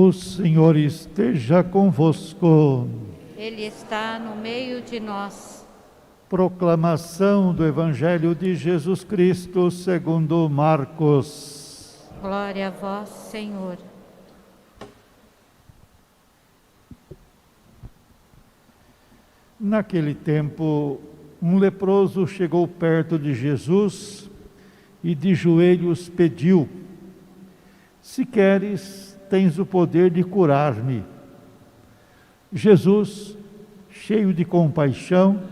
O Senhor esteja convosco. Ele está no meio de nós. Proclamação do Evangelho de Jesus Cristo segundo Marcos. Glória a vós, Senhor. Naquele tempo, um leproso chegou perto de Jesus e de joelhos pediu: Se queres, tens o poder de curar-me. Jesus, cheio de compaixão,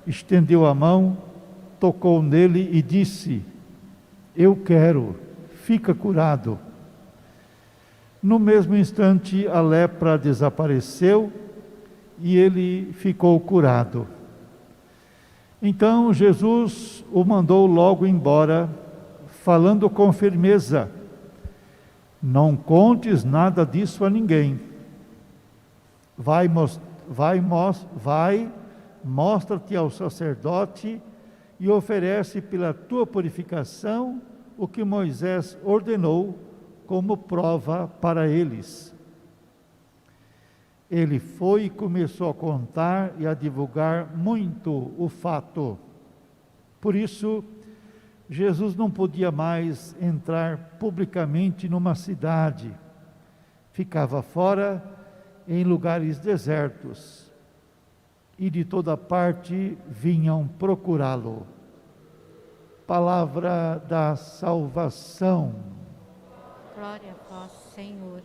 estendeu a mão, tocou nele e disse: Eu quero, fica curado. No mesmo instante, a lepra desapareceu e ele ficou curado. Então Jesus o mandou logo embora, falando com firmeza: Não contes nada disso a ninguém. Vai, mostra-te ao sacerdote e oferece pela tua purificação o que Moisés ordenou como prova para eles. Ele foi e começou a contar e a divulgar muito o fato. Por isso, Jesus não podia mais entrar publicamente numa cidade. Ficava fora em lugares desertos, e de toda parte vinham procurá-lo. Palavra da salvação. Glória a vós, Senhor.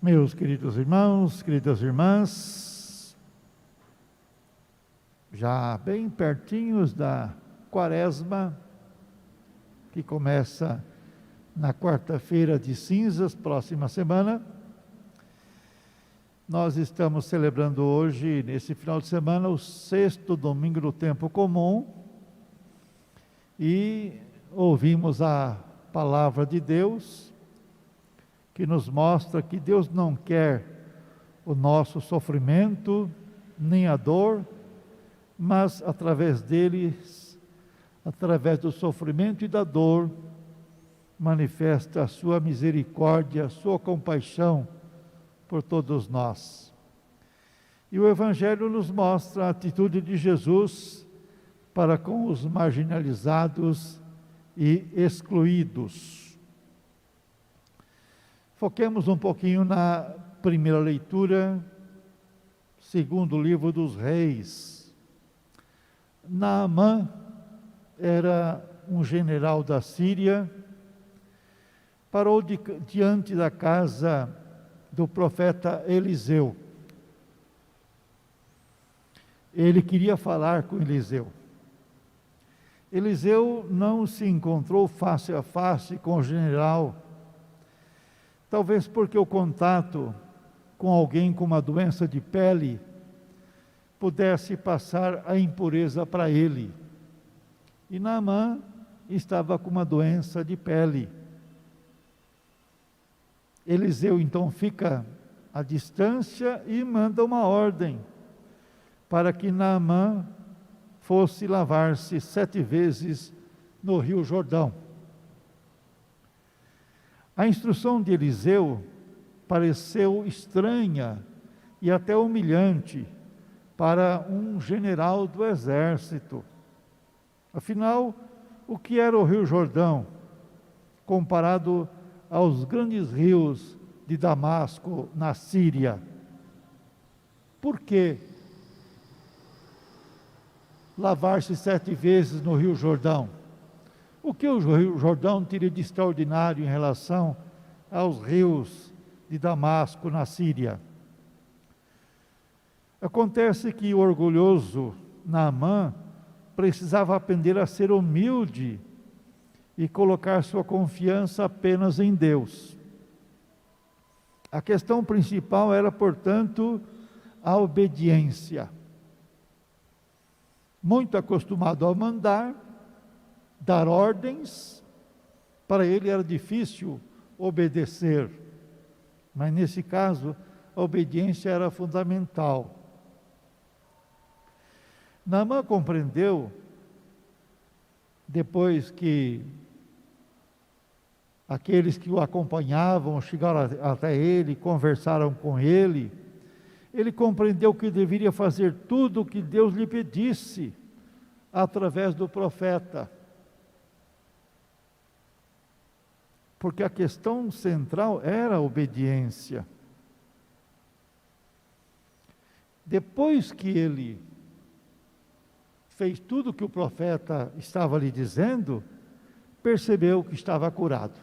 Meus queridos irmãos, queridas irmãs, já bem pertinhos da Quaresma, que começa na quarta-feira de cinzas, próxima semana. Nós estamos celebrando hoje, nesse final de semana, o 6º domingo do tempo comum, e ouvimos a palavra de Deus, que nos mostra que Deus não quer o nosso sofrimento, nem a dor, mas através deles, através do sofrimento e da dor, manifesta a sua misericórdia, a sua compaixão por todos nós. E o Evangelho nos mostra a atitude de Jesus para com os marginalizados e excluídos. Foquemos um pouquinho na primeira leitura, segundo livro dos Reis. Naamã era um general da Síria, parou diante da casa do profeta Eliseu. Ele queria falar com Eliseu. Eliseu não se encontrou face a face com o general, talvez porque o contato com alguém com uma doença de pele pudesse passar a impureza para ele. E Naamã estava com uma doença de pele. Eliseu então fica à distância e manda uma ordem para que Naamã fosse lavar-se 7 vezes no Rio Jordão. A instrução de Eliseu pareceu estranha e até humilhante para um general do exército. Afinal, o que era o Rio Jordão comparado aos grandes rios de Damasco, na Síria? Por que lavar-se 7 vezes no Rio Jordão? O que o Rio Jordão teria de extraordinário em relação aos rios de Damasco, na Síria? Acontece que o orgulhoso Naamã precisava aprender a ser humilde e colocar sua confiança apenas em Deus. A questão principal era, portanto, a obediência. Muito acostumado a mandar, dar ordens, para ele era difícil obedecer. Mas nesse caso, a obediência era fundamental. Naamã compreendeu, depois que aqueles que o acompanhavam chegaram até ele, conversaram com ele, ele compreendeu que deveria fazer tudo o que Deus lhe pedisse, através do profeta. Porque a questão central era a obediência. Depois que ele fez tudo o que o profeta estava lhe dizendo, percebeu que estava curado.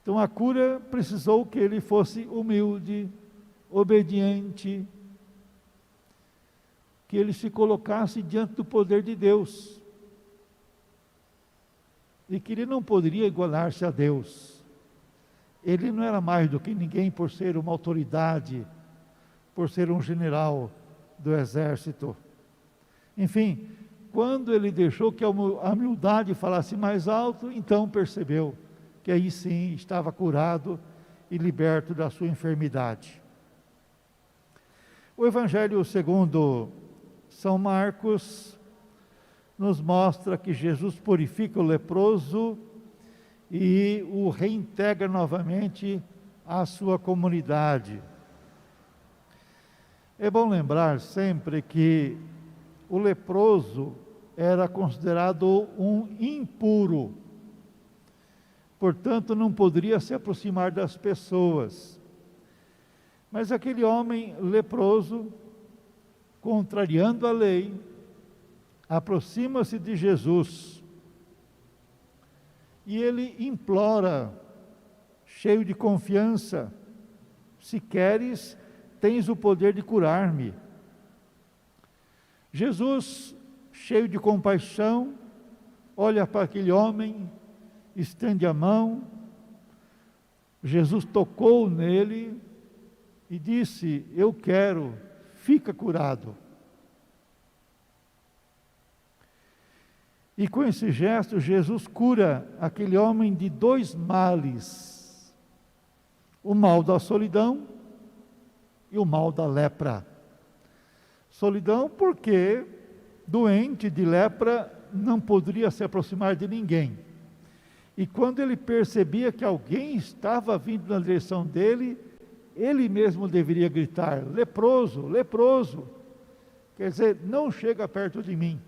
Então a cura precisou que ele fosse humilde, obediente, que ele se colocasse diante do poder de Deus. E que ele não poderia igualar-se a Deus. Ele não era mais do que ninguém por ser uma autoridade, por ser um general do exército. Enfim, quando ele deixou que a humildade falasse mais alto, então percebeu que aí sim estava curado e liberto da sua enfermidade. O Evangelho segundo São Marcos nos mostra que Jesus purifica o leproso e o reintegra novamente à sua comunidade. É bom lembrar sempre que o leproso era considerado um impuro, portanto não poderia se aproximar das pessoas. Mas aquele homem leproso, contrariando a lei, aproxima-se de Jesus e ele implora, cheio de confiança: se queres, tens o poder de curar-me. Jesus, cheio de compaixão, olha para aquele homem, estende a mão. Jesus tocou nele e disse: eu quero, fica curado. E com esse gesto, Jesus cura aquele homem de 2 males: o mal da solidão e o mal da lepra. Solidão porque doente de lepra não poderia se aproximar de ninguém. E quando ele percebia que alguém estava vindo na direção dele, ele mesmo deveria gritar: leproso, leproso. Quer dizer, não chega perto de mim.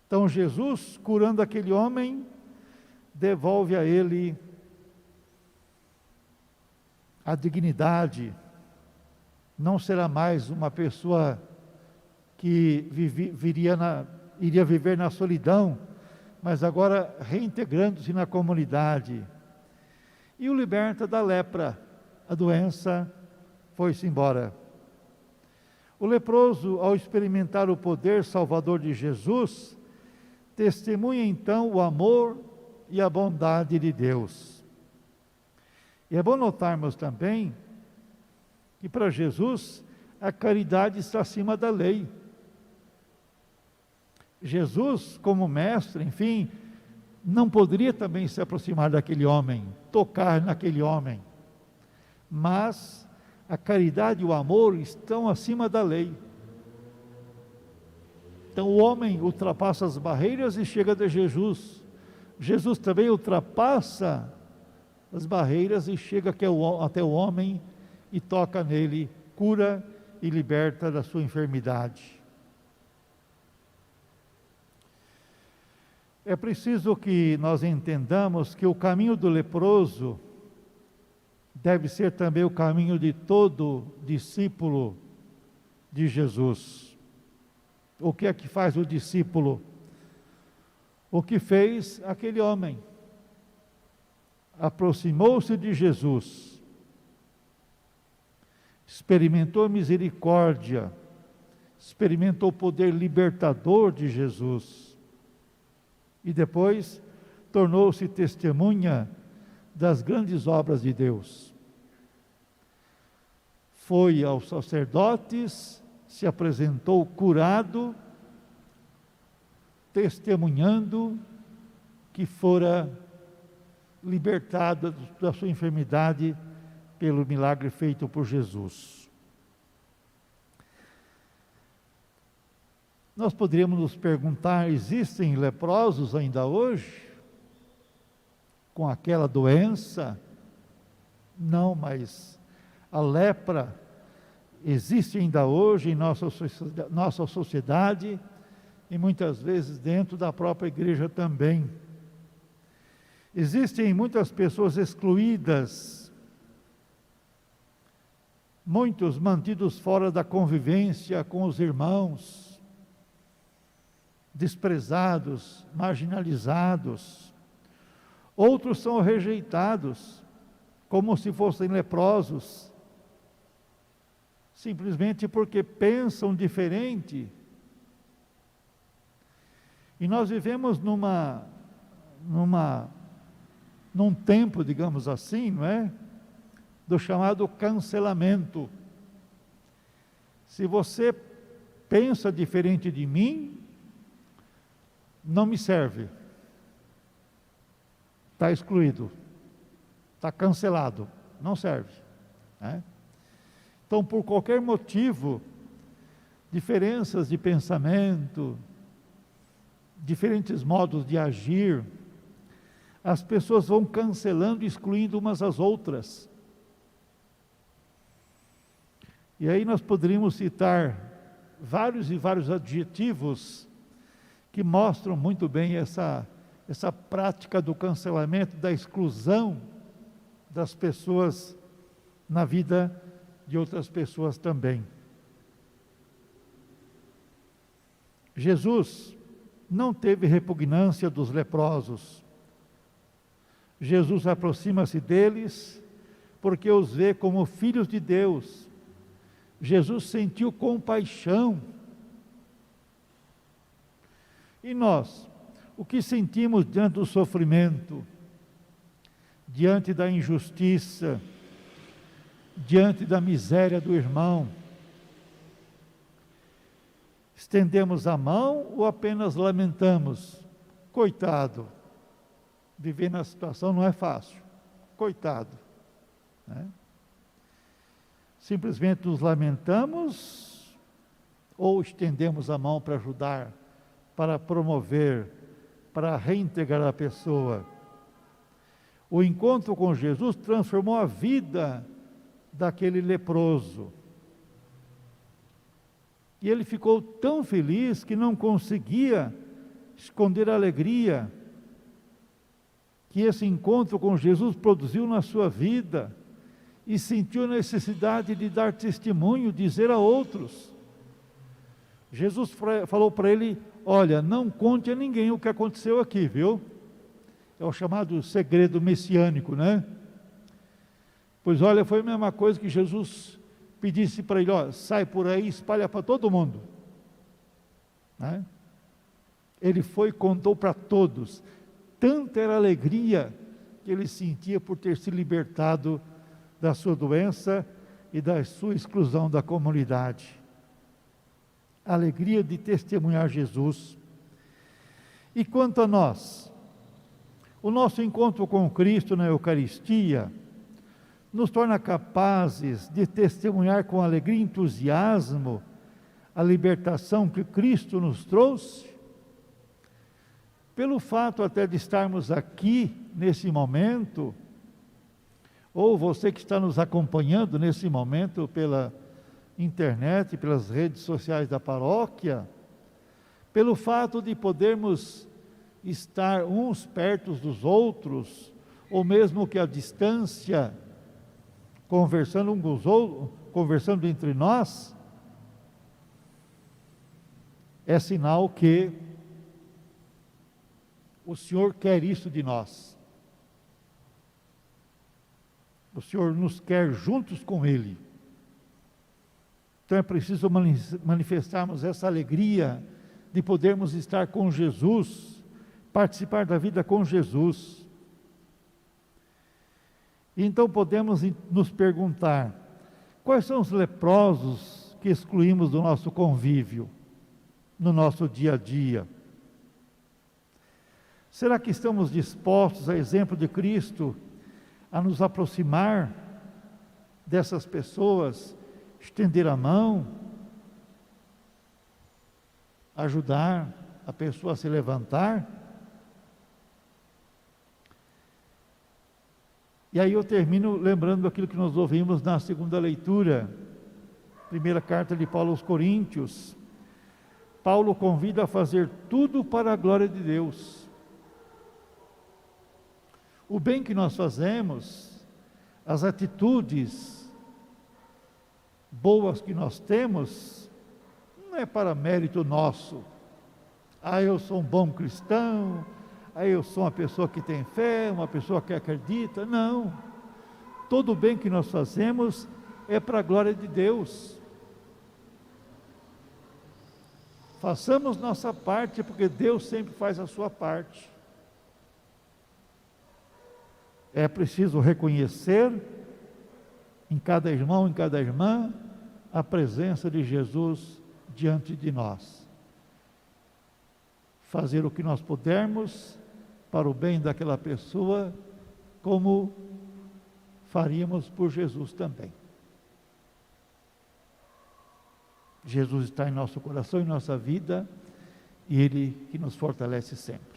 Então Jesus, curando aquele homem, devolve a ele a dignidade. Não será mais uma pessoa que iria viver na solidão, mas agora reintegrando-se na comunidade. E o liberta da lepra. A doença foi-se embora. O leproso, ao experimentar o poder salvador de Jesus, testemunha então o amor e a bondade de Deus. E é bom notarmos também que para Jesus a caridade está acima da lei. Jesus, como mestre, enfim, não poderia também se aproximar daquele homem, tocar naquele homem. Mas a caridade e o amor estão acima da lei. Então o homem ultrapassa as barreiras e chega de Jesus. Jesus também ultrapassa as barreiras e chega até o homem e toca nele, cura e liberta da sua enfermidade. É preciso que nós entendamos que o caminho do leproso deve ser também o caminho de todo discípulo de Jesus. O que é que faz o discípulo? O que fez aquele homem? Aproximou-se de Jesus, experimentou a misericórdia, experimentou o poder libertador de Jesus e depois tornou-se testemunha das grandes obras de Deus. Foi aos sacerdotes, se apresentou curado, testemunhando que fora libertado da sua enfermidade pelo milagre feito por Jesus. Nós poderíamos nos perguntar: existem leprosos ainda hoje? Com aquela doença? Não, mas a lepra existe ainda hoje em nossa sociedade e muitas vezes dentro da própria igreja também. Existem muitas pessoas excluídas, muitos mantidos fora da convivência com os irmãos, desprezados, marginalizados. Outros são rejeitados, como se fossem leprosos, simplesmente porque pensam diferente. E nós vivemos num tempo, digamos assim, não é? Do chamado cancelamento. Se você pensa diferente de mim, não me serve. Está excluído. Está cancelado. Não serve. Né? Então, por qualquer motivo, diferenças de pensamento, diferentes modos de agir, as pessoas vão cancelando e excluindo umas às outras. E aí nós poderíamos citar vários e vários adjetivos que mostram muito bem essa prática do cancelamento, da exclusão das pessoas na vida de outras pessoas também. Jesus não teve repugnância dos leprosos. Jesus aproxima-se deles porque os vê como filhos de Deus. Jesus sentiu compaixão. E nós, o que sentimos diante do sofrimento, diante da injustiça, diante da miséria do irmão? Estendemos a mão ou apenas lamentamos? Coitado, viver na situação não é fácil. Coitado. Né? Simplesmente nos lamentamos ou estendemos a mão para ajudar, para promover, para reintegrar a pessoa? O encontro com Jesus transformou a vida daquele leproso. E ele ficou tão feliz que não conseguia esconder a alegria que esse encontro com Jesus produziu na sua vida, e sentiu a necessidade de dar testemunho, dizer a outros. Jesus falou para ele: olha, não conte a ninguém o que aconteceu aqui, viu? É o chamado segredo messiânico, né? Pois olha, foi a mesma coisa que Jesus pedisse para ele: ó, sai por aí, espalha para todo mundo. Né? Ele foi e contou para todos. Tanta era a alegria que ele sentia por ter se libertado da sua doença e da sua exclusão da comunidade. A alegria de testemunhar Jesus. E quanto a nós, o nosso encontro com Cristo na Eucaristia nos torna capazes de testemunhar com alegria e entusiasmo a libertação que Cristo nos trouxe? Pelo fato até de estarmos aqui nesse momento, ou você que está nos acompanhando nesse momento pela internet, pelas redes sociais da paróquia, pelo fato de podermos estar uns perto dos outros, ou mesmo que à distância, conversando uns com os outros, conversando entre nós, é sinal que o Senhor quer isso de nós. O Senhor nos quer juntos com Ele. Então é preciso manifestarmos essa alegria de podermos estar com Jesus, participar da vida com Jesus. E então podemos nos perguntar: quais são os leprosos que excluímos do nosso convívio, no nosso dia a dia? Será que estamos dispostos, a exemplo de Cristo, a nos aproximar dessas pessoas, estender a mão, ajudar a pessoa a se levantar. E aí eu termino lembrando aquilo que nós ouvimos na segunda leitura, primeira carta de Paulo aos Coríntios. Paulo convida a fazer tudo para a glória de Deus. O bem que nós fazemos, as atitudes boas que nós temos, não é para mérito nosso. Eu sou um bom cristão, eu sou uma pessoa que tem fé, uma pessoa que acredita. Não. Todo o bem que nós fazemos é para a glória de Deus. Façamos nossa parte, porque Deus sempre faz a sua parte. É preciso reconhecer em cada irmão, em cada irmã, a presença de Jesus diante de nós. Fazer o que nós pudermos para o bem daquela pessoa, como faríamos por Jesus também. Jesus está em nosso coração, em nossa vida, e Ele que nos fortalece sempre.